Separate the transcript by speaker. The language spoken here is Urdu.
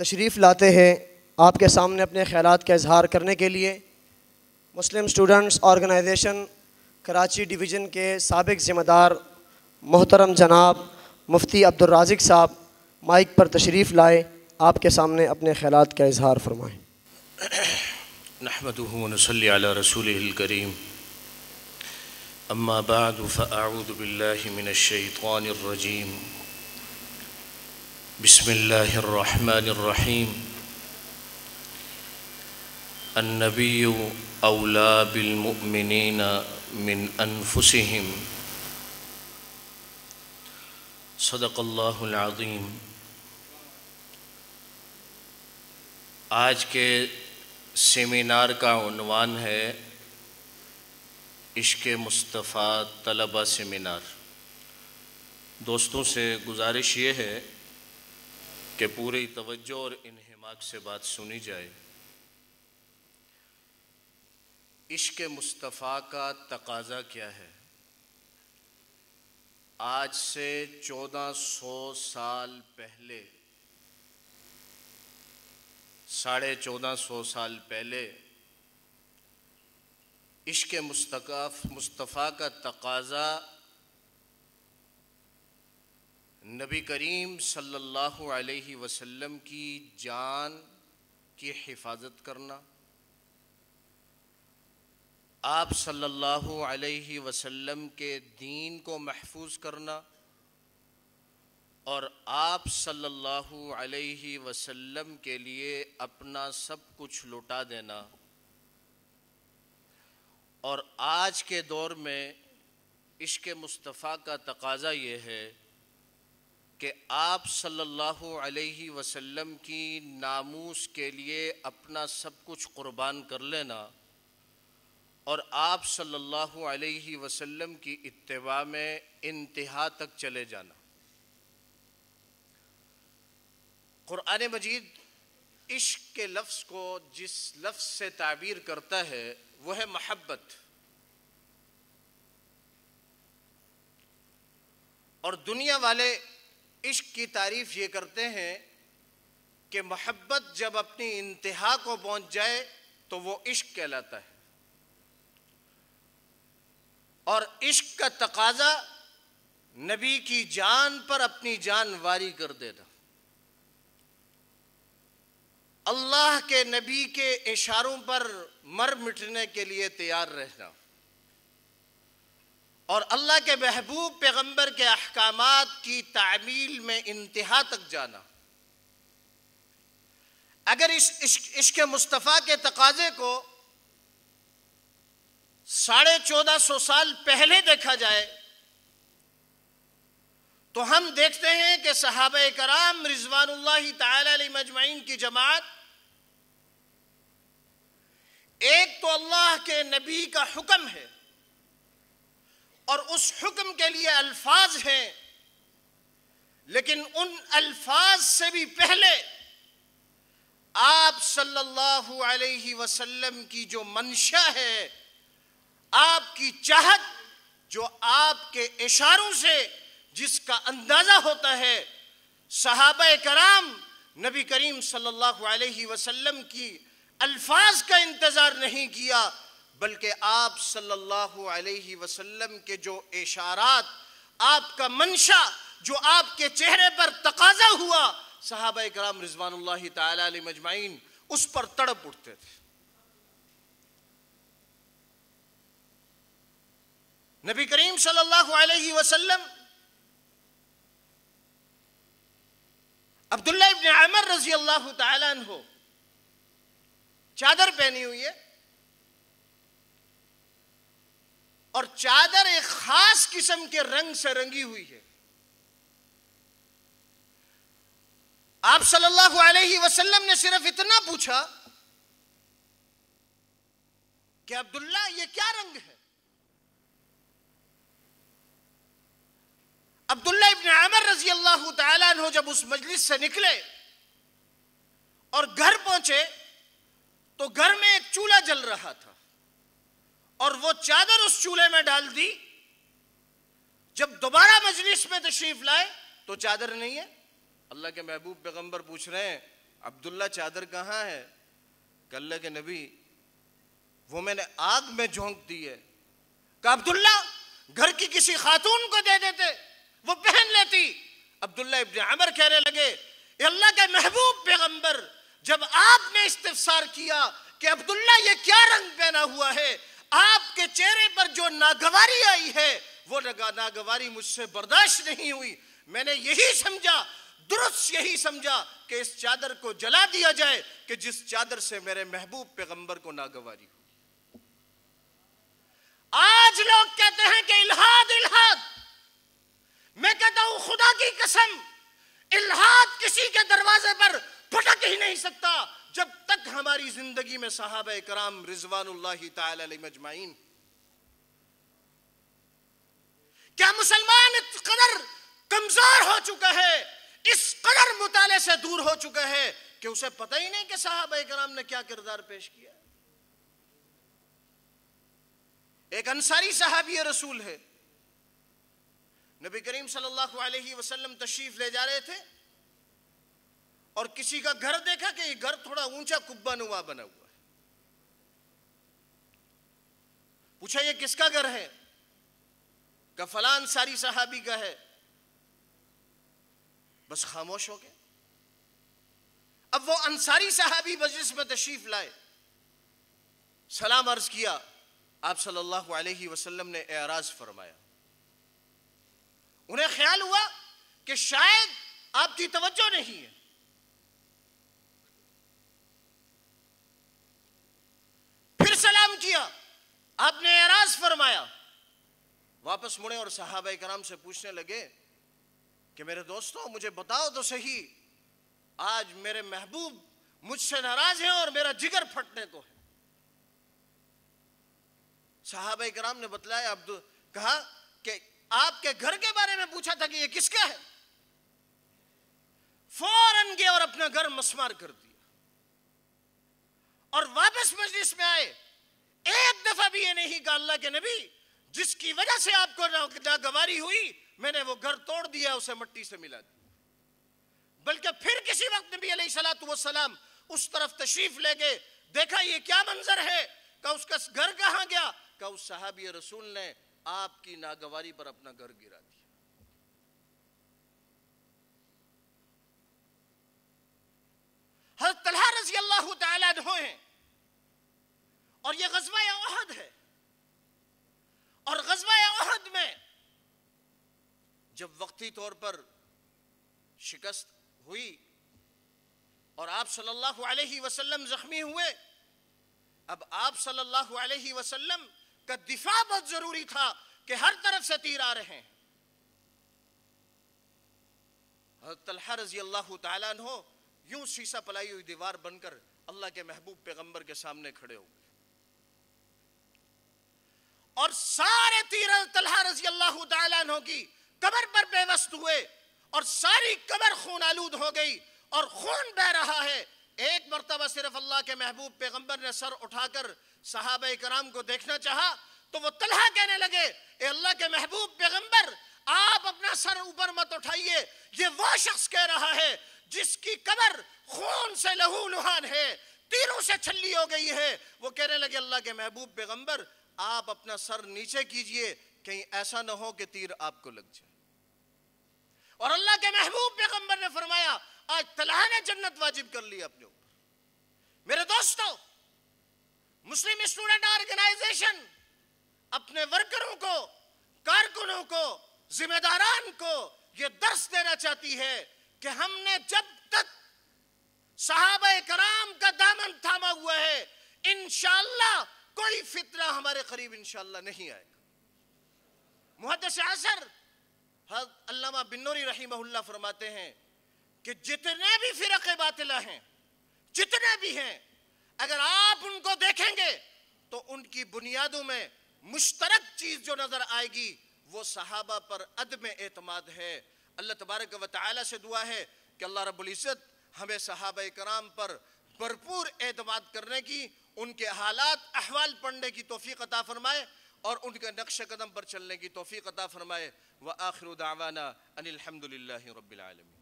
Speaker 1: تشریف لاتے ہیں آپ کے سامنے اپنے خیالات کا اظہار کرنے کے لیے مسلم اسٹوڈنٹس آرگنائزیشن کراچی ڈویژن کے سابق ذمہ دار محترم جناب مفتی عبدالرازق صاحب مائک پر تشریف لائے، آپ کے سامنے اپنے خیالات کا اظہار فرمائیں۔
Speaker 2: نحمده ونصلي على رسوله الكريم اما بعد فاعوذ بالله من الشيطان الرجيم بسم الله الرحمن الرحيم النبي اولى بالمؤمنين من انفسهم صدق الله العظيم۔ آج کے سیمینار کا عنوان ہے عشق مصطفیٰ طلبہ سیمینار۔ دوستوں سے گزارش یہ ہے کہ پوری توجہ اور انہماک سے بات سنی جائے۔ عشق مصطفیٰ کا تقاضا کیا ہے؟ آج سے 1400 سال پہلے، 1450 سال پہلے عشق مصطفیٰ کا تقاضا نبی کریم صلی اللہ علیہ وسلم کی جان کی حفاظت کرنا، آپ صلی اللہ علیہ وسلم کے دین کو محفوظ کرنا اور آپ صلی اللہ علیہ وسلم کے لیے اپنا سب کچھ لٹا دینا۔ اور آج کے دور میں عشق مصطفیٰ کا تقاضا یہ ہے کہ آپ صلی اللہ علیہ وسلم کی ناموس کے لیے اپنا سب کچھ قربان کر لینا اور آپ صلی اللہ علیہ وسلم کی اتباع میں انتہا تک چلے جانا۔ قرآن مجید عشق کے لفظ کو جس لفظ سے تعبیر کرتا ہے وہ ہے محبت، اور دنیا والے عشق کی تعریف یہ کرتے ہیں کہ محبت جب اپنی انتہا کو پہنچ جائے تو وہ عشق کہلاتا ہے، اور عشق کا تقاضا نبی کی جان پر اپنی جان واری کر دینا، اللہ کے نبی کے اشاروں پر مر مٹنے کے لیے تیار رہنا، اور اللہ کے محبوب پیغمبر کے احکامات کی تعمیل میں انتہا تک جانا۔ اگر اس عشق مصطفیٰ کے تقاضے کو 1450 سال پہلے دیکھا جائے تو ہم دیکھتے ہیں کہ صحابہ کرام رضوان اللہ تعالی علیہ مجمعین کی جماعت ایک تو اللہ کے نبی کا حکم ہے اور اس حکم کے لیے الفاظ ہیں، لیکن ان الفاظ سے بھی پہلے آپ صلی اللہ علیہ وسلم کی جو منشا ہے، آپ کی چاہت، جو آپ کے اشاروں سے جس کا اندازہ ہوتا ہے، صحابہ کرام نبی کریم صلی اللہ علیہ وسلم کی الفاظ کا انتظار نہیں کیا، بلکہ آپ صلی اللہ علیہ وسلم کے جو اشارات، آپ کا منشا جو آپ کے چہرے پر تقاضا ہوا، صحابہ کرام رضوان اللہ تعالی علیہ مجمعین اس پر تڑپ اٹھتے تھے۔ نبی کریم صلی اللہ علیہ وسلم عبداللہ ابن عمر رضی اللہ تعالیٰ عنہ چادر پہنی ہوئی ہے، اور چادر ایک خاص قسم کے رنگ سے رنگی ہوئی ہے۔ آپ صلی اللہ علیہ وسلم نے صرف اتنا پوچھا کہ عبداللہ یہ کیا رنگ ہے؟ عبداللہ ابن عمر رضی اللہ تعالیٰ عنہ جب اس مجلس سے نکلے اور گھر پہنچے تو گھر میں ایک چولہا جل رہا تھا، اور وہ چادر اس چولہے میں ڈال دی۔ جب دوبارہ مجلس میں تشریف لائے تو چادر نہیں ہے۔ اللہ کے محبوب پیغمبر پوچھ رہے ہیں عبداللہ چادر کہاں ہے؟ کہ اللہ کے نبی وہ میں نے آگ میں جھونک دی ہے. کہ عبداللہ گھر کی کسی خاتون کو دے دیتے وہ پہن لیتی. عبداللہ ابن عمر کہنے لگے اے اللہ کے محبوب پیغمبر جب آپ نے استفسار کیا کہ عبداللہ یہ کیا رنگ پہنا ہوا ہے آپ کے چہرے پر جو ناگواری آئی ہے وہ ناگواری مجھ سے برداشت نہیں ہوئی. میں نے یہی سمجھا درست یہی سمجھا کہ اس چادر کو جلا دیا جائے کہ جس چادر سے میرے محبوب پیغمبر کو ناگواری ہو. آج لوگ کہتے ہیں کہ الہاد الہاد. میں کہتا ہوں خدا کی قسم الہاد کسی کے دروازے پر پھٹک ہی نہیں سکتا جب تک ہماری زندگی میں صحابہ کرام رضوان اللہ تعالی علیہ مجمعین. کیا مسلمان اس قدر کمزور ہو چکا ہے اس قدر مطالعے سے دور ہو چکا ہے کہ اسے پتہ ہی نہیں کہ صحابہ کرام نے کیا کردار پیش کیا. ایک انصاری صحابی رسول ہے. نبی کریم صلی اللہ علیہ وسلم تشریف لے جا رہے تھے اور کسی کا گھر دیکھا کہ یہ گھر تھوڑا اونچا قبہ نما بنا ہوا ہے. پوچھا یہ کس کا گھر ہے؟ کہ فلاں انصاری صحابی کا ہے. بس خاموش ہو گئے. اب وہ انصاری صحابی مجلس میں تشریف لائے, سلام عرض کیا, آپ صلی اللہ علیہ وسلم نے اعراض فرمایا. انہیں خیال ہوا کہ شاید آپ کی توجہ نہیں ہے. پھر سلام کیا, آپ نے اعراض فرمایا. واپس مڑے اور صحابہ کرام سے پوچھنے لگے کہ میرے دوستوں مجھے بتاؤ تو صحیح, آج میرے محبوب مجھ سے ناراض ہیں اور میرا جگر پھٹنے کو ہے. صحابہ کرام نے بتلایا, کہا کہ آپ کے گھر کے بارے میں پوچھا تھا کہ یہ کس کا ہے. فوراً گئے اور اپنا گھر مسمار کر دیا اور واپس مجلس میں آئے. ایک دفعہ بھی یہ نہیں کہا اللہ کے نبی جس کی وجہ سے آپ کو ناگواری ہوئی میں نے وہ گھر توڑ دیا, اسے مٹی سے ملا دیا. بلکہ پھر کسی وقت نبی علیہ السلام اس طرف تشریف لے گئے, دیکھا یہ کیا منظر ہے, کہ اس کا گھر کہاں گیا, کہ اس صحابی رسول نے آپ کی ناگواری پر اپنا گھر گرا دیا. حضرت طلحہ رضی اللہ تعالیٰ عنہ ہیں اور یہ غزوہ احد ہے. اور غزوہ احد میں جب وقتی طور پر شکست ہوئی اور آپ صلی اللہ علیہ وسلم زخمی ہوئے, اب آپ صلی اللہ علیہ وسلم کا دفاع بہت ضروری تھا کہ ہر طرف سے تیر آ رہے ہیں. حضرت طلحہ رضی اللہ تعالیٰ عنہ یوں سیسا پلائی ہوئی دیوار بن کر اللہ کے محبوب پیغمبر کے سامنے کھڑے ہو گئے اور سارے تیر طلحہ رضی اللہ تعالیٰ عنہ کی کمر پر پیوست ہوئے اور ساری کمر خون آلود ہو گئی اور خون بہ رہا ہے. ایک مرتبہ صرف اللہ کے محبوب پیغمبر نے سر اٹھا کر صحابہ کرام کو دیکھنا چاہا تو وہ طلحہ کہنے لگے اے اللہ کے محبوب پیغمبر آپ اپنا سر اوپر مت اٹھائیے, یہ وہ شخص کہہ رہا ہے جس کی کمر خون سے لہو لہان ہے, تیروں سے چھلی ہو گئی ہے. وہ کہنے لگے اللہ کے محبوب پیغمبر آپ اپنا سر نیچے کیجئے کہیں ایسا نہ ہو کہ تیر آپ کو لگ جائے. اور اللہ کے محبوب پیغمبر نے فرمایا آج طلحہ نے جنت واجب کر لی اپنے اوپر. میرے دوستو, مسلم اسٹوڈنٹ آرگنائزیشن اپنے ورکروں کو, کارکنوں کو, ذمہ داران کو یہ درس دینا چاہتی ہے کہ ہم نے جب تک صحابہ کرام کا دامن تھاما ہوا ہے انشاءاللہ کوئی فتنہ ہمارے قریب انشاءاللہ نہیں آئے گا. محدث عصر حضرت علامہ بن نوری رحمہ اللہ فرماتے ہیں کہ جتنے بھی فرق باطلہ ہیں, جتنے بھی ہیں, اگر آپ ان کو دیکھیں گے تو ان کی بنیادوں میں مشترک چیز جو نظر آئے گی وہ صحابہ پر عدم اعتماد ہے. اللہ تبارک و تعالی سے دعا ہے کہ اللہ رب العزت ہمیں صحابہ کرام پر بھرپور اعتماد کرنے کی, ان کے حالات احوال پڑھنے کی توفیق عطا فرمائے اور ان کے نقش قدم پر چلنے کی توفیق عطا فرمائے. وآخر دعوانا ان الحمد للہ رب العالمین.